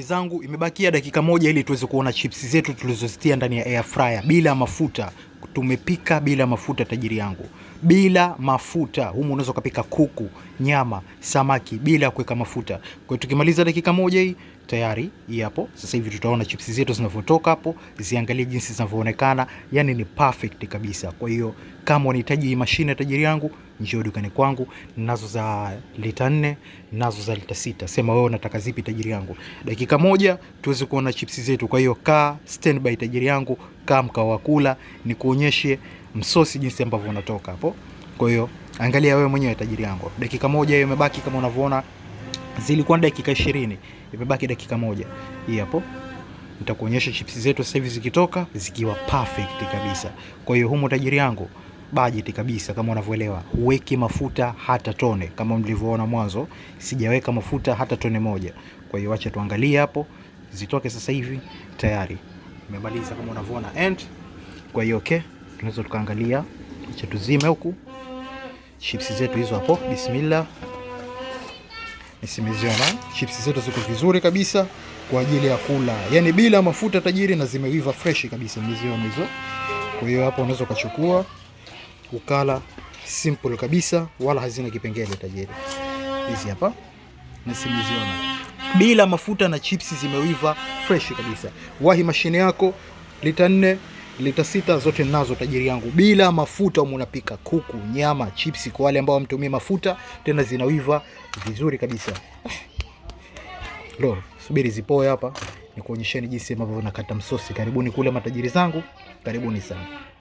Zangu imebakia dakika moja ili tuweze kuona chips zetu tulizozitia ndani ya air fryer bila mafuta. Tumepika bila mafuta tajiri yangu. Bila mafuta. Humu unaweza kupika kuku, nyama, samaki bila kuweka mafuta. Kwa hiyo tukimaliza dakika moja hii tayari hii hapo. Sasa hivi tutaona chips zetu zinavyotoka hapo. Ziangalie jinsi zinavyoonekana. Yani ni perfect kabisa. Kwa hiyo kama unahitaji hii mashine tajiri yangu, njoo dukani kwangu. Nazo za lita 4, nazo za lita 6. Sema wewe unataka zipi tajiri yangu. Dakika moja tuweze kuona chips zetu. Kwa hiyo kaa standby tajiri yangu, kaa mkao wa kula ni kuonyeshe msosi jinsi ambavyo unatoka hapo. Kwa hiyo angalia wewe mwenyewe tajiri yangu. Dakika moja hiyo imebaki kama unavyoona. Zilikuwa dakika 20, imebaki dakika moja. Hii hapo. Nitakuonyesha chips zetu sasa hivi zikitoka zikiwa perfect kabisa. Kwa hiyo humo tajiri yangu budget kabisa kama unavyoelewa. Huweki mafuta hata tone kama mlivyoona mwanzo, sijaweka mafuta hata tone moja. Kwa hiyo acha tuangalie hapo zitoke sasa hivi tayari. Nimemaliza kama unavyoona end. Kwa hiyo okay, tunaweza tukaangalia. Acha tuzime huku. Chips zetu hizo hapo. Bismillah. Nisimeziona. Chips zetu ziko vizuri kabisa kwa ajili ya kula. Yaani bila mafuta tajiri, na zimeiva fresh kabisa, mmeziona hizo. Kwa hiyo hapo unaweza kuchukua ukala simple kabisa, wala hazina kipengele tajiri. Hizi hapa nisimeziona. Bila mafuta na chips zimeiva fresh kabisa. Wahi mashine yako lita 4, lita 6 zote nazo tajiri yangu. Bila mafuta unapika kuku, nyama, chips kwa wale ambao wamtumia mafuta, tena zinaiva vizuri kabisa. Lo, subiri zipoe hapa nikuonyesheni jinsi ambavyo nakata msosi. Karibuni kule matajiri zangu. Karibuni sana.